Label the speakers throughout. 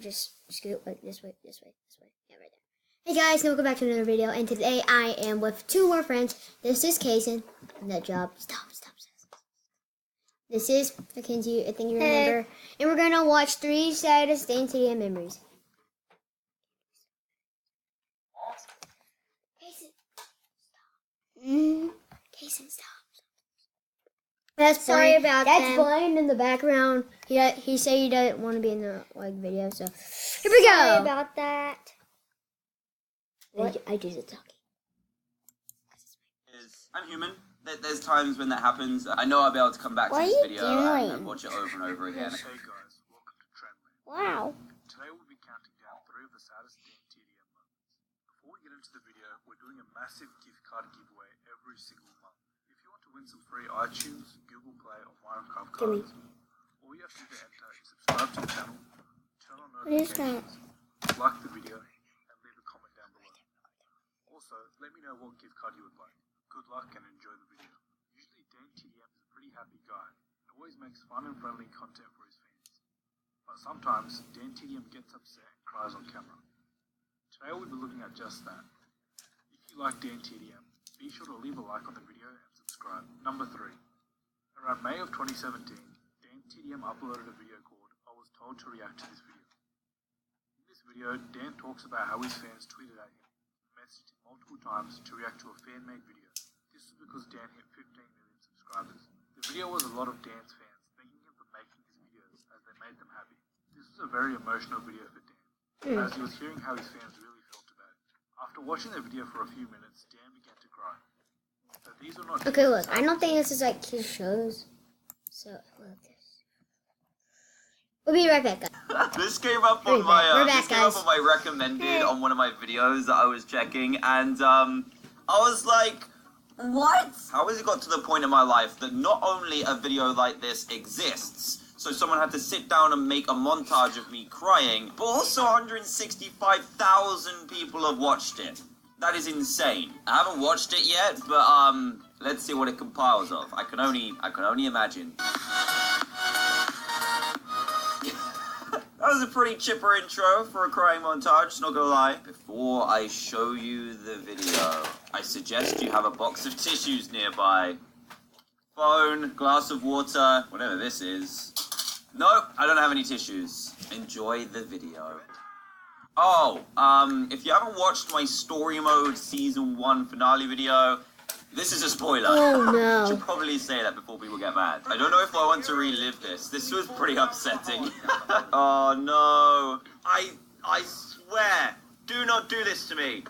Speaker 1: just scoot like this way. Yeah, right there. Hey guys, welcome back to another video, and today I am with two more friends. This is Kaysen, and that job. Stop. This is Mackenzie, I think you remember. And we're gonna watch 3 saddest dantdm memories. Kaysen, stop.
Speaker 2: Sorry about that.
Speaker 1: That's Blaine in the background. He said he doesn't want to be in the video, so here we go.
Speaker 2: Sorry about that.
Speaker 1: What? I do the talking.
Speaker 3: I'm human. There's times when that happens. I know I'll be able to come back to this video and watch it over and over again.
Speaker 4: Hey guys, welcome to Trendland.
Speaker 2: Wow.
Speaker 4: Today we'll be counting down 3 of the saddest dantdm moments. Before we get into the video, we're doing a massive gift card giveaway every single month. If you want to win some free iTunes, Google Play, or Minecraft cards, all you have to do to enter is subscribe to the channel, turn on notifications, like the video, and leave a comment down below. Also, let me know what gift card you would like. Good luck and enjoy the video. Usually dantdm is a pretty happy guy and always makes fun and friendly content for his fans. But sometimes dantdm gets upset and cries on camera. Today we'll be looking at just that. If you like dantdm, be sure to leave a like on the video and subscribe. Number 3. Around May of 2017, dantdm uploaded a video called I Was Told to React to This Video. In this video, Dan talks about how his fans tweeted at him and messaged him multiple times to react to a fan-made video. This is because Dan hit 15 million subscribers. The video was a lot of Dan's fans thanking him for making his videos as they made them happy. This was a very emotional video for Dan, as he was hearing how his fans really felt about it. After watching the video for a few minutes, Dan began to cry. So these are not
Speaker 1: Okay, look, I don't think this is like his shows. So, look this. We'll be right back, guys.
Speaker 3: This came up on my recommended on one of my videos that I was checking, and I was like, what? How has it got to the point in my life that not only a video like this exists, so someone had to sit down and make a montage of me crying, but also 165,000 people have watched it. That is insane. I haven't watched it yet, but let's see what it compiles of. I can only imagine. That was a pretty chipper intro for a crying montage, not gonna lie. Before I show you the video, I suggest you have a box of tissues nearby. Phone, glass of water, whatever this is. Nope, I don't have any tissues. Enjoy the video. Oh, if you haven't watched my story mode season 1 finale video, this is a spoiler.
Speaker 1: Oh no.
Speaker 3: I should probably say that before people get mad. I don't know if I want to relive this. This was pretty upsetting. Oh no. I swear, do not do this to me.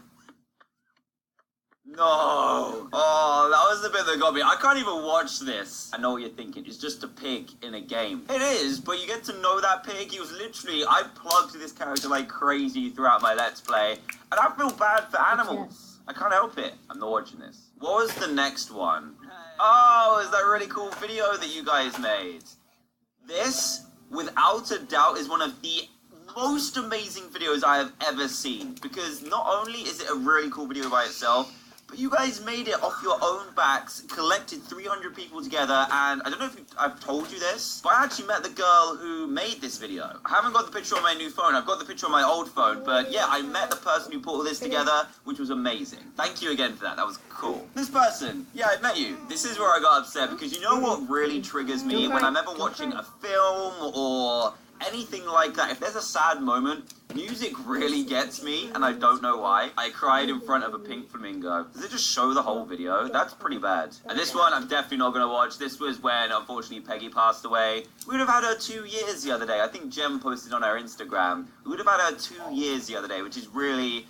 Speaker 3: No. Oh, that was the bit that got me. I can't even watch this. I know what you're thinking. It's just a pig in a game. It is, but you get to know that pig. He was literally, I plugged this character like crazy throughout my Let's Play, and I feel bad for animals. I can't help it. I'm not watching this. What was the next one? Oh, is that really cool video that you guys made? This, without a doubt, is one of the most amazing videos I have ever seen. Because not only is it a really cool video by itself, but you guys made it off your own backs, collected 300 people together, and I don't know if I've told you this, but I actually met the girl who made this video. I haven't got the picture on my new phone, I've got the picture on my old phone, but yeah, I met the person who put all this together, which was amazing. Thank you again for that, that was cool. This person, yeah, I met you. This is where I got upset, because you know what really triggers me when I'm ever watching a film or anything like that? If there's a sad moment, music really gets me, and I don't know why. I cried in front of a pink flamingo. Does it just show the whole video? That's pretty bad. And this one, I'm definitely not going to watch. This was when, unfortunately, Peggy passed away. We would have had her 2 years the other day. I think Jem posted on her Instagram. We would have had her 2 years the other day, which is really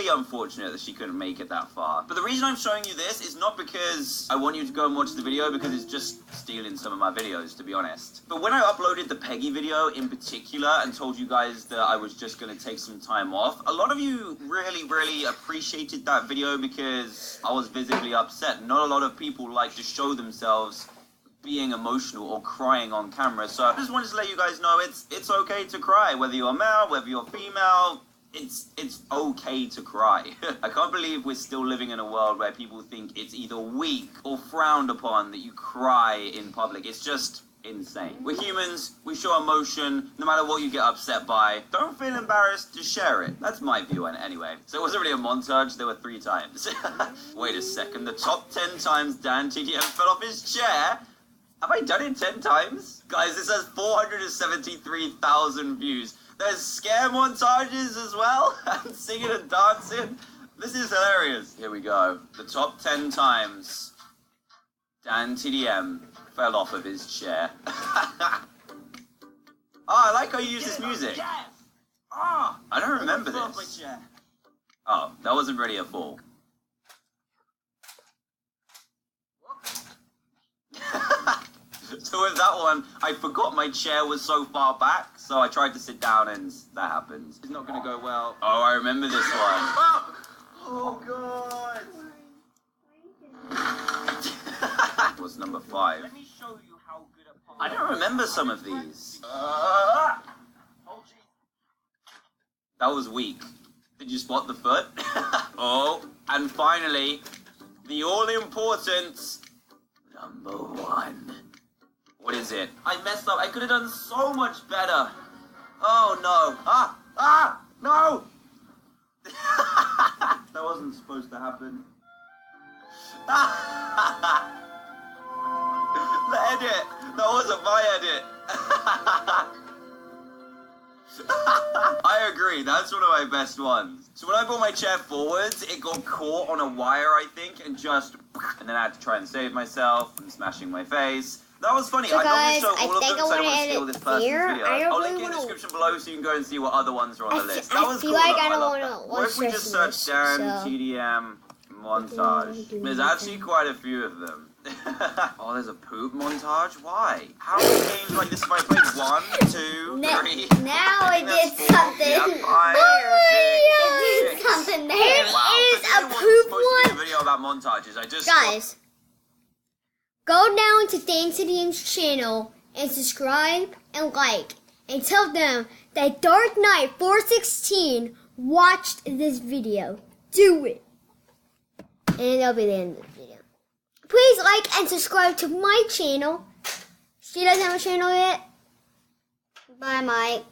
Speaker 3: unfortunate that she couldn't make it that far. But the reason I'm showing you this is not because I want you to go and watch the video, because it's just stealing some of my videos, to be honest. But when I uploaded the Peggy video in particular and told you guys that I was just going to take some time off, a lot of you really appreciated that video because I was visibly upset. Not a lot of people like to show themselves being emotional or crying on camera. So I just wanted to let you guys know it's okay to cry, whether you're male, whether you're female. It's okay to cry. I can't believe we're still living in a world where people think it's either weak or frowned upon that you cry in public. It's just insane. We're humans, we show emotion, no matter what you get upset by. Don't feel embarrassed, just share it. That's my view on it anyway. So it wasn't really a montage, there were 3 times. Wait a second, the top 10 times dantdm fell off his chair? Have I done it 10 times? Guys, this has 473,000 views. There's scare montages as well, and singing and dancing. This is hilarious. Here we go. The top 10 times dantdm fell off of his chair. Oh, I like how you use this music. Oh, I don't remember this. Oh, that wasn't really a fall. So with that one, I forgot my chair was so far back, so I tried to sit down and that happened. It's not going to go well. Oh, I remember this one. Oh, God. Was number 5. Let me show you how good a I don't remember some of these. That was weak. Did you spot the foot? Oh, and finally, the all-important number 1. What is it? I messed up. I could have done so much better. Oh, no. No! That wasn't supposed to happen. The edit! That wasn't my edit! I agree, that's one of my best ones. So when I brought my chair forwards, it got caught on a wire, I think, and then I had to try and save myself from smashing my face. That was funny.
Speaker 1: So
Speaker 3: I
Speaker 1: guys,
Speaker 3: don't show all of them, so I don't want to steal this person's
Speaker 1: here.
Speaker 3: video. I'll link it in the description below so you can go and see what other ones are on the list. That was cool.
Speaker 1: I don't want to
Speaker 3: What if we just search dantdm montage? There's actually quite a few of them. Oh, there's a poop montage? Why? How many games like this have I played? 1, 2, 3.
Speaker 1: Now it did something.
Speaker 3: Yeah, 5,
Speaker 1: it did something there.
Speaker 3: Wow,
Speaker 1: It is a
Speaker 3: was
Speaker 1: poop
Speaker 3: supposed to be
Speaker 1: one.
Speaker 3: a video about montages. I just
Speaker 1: Guys, go down to dantdm's channel and subscribe and like and tell them that Dark Knight 416 watched this video. Do it. And that'll be the end of the video. Please like and subscribe to my channel. She doesn't have a channel yet. Bye, Mike.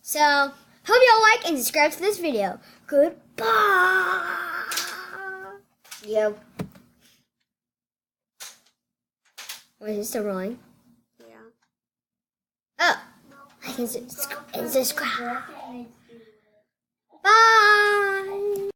Speaker 1: So, hope y'all like and subscribe to this video. Goodbye. Yo. Wait, is it still rolling? Yeah. Oh. Like and subscribe. Bye.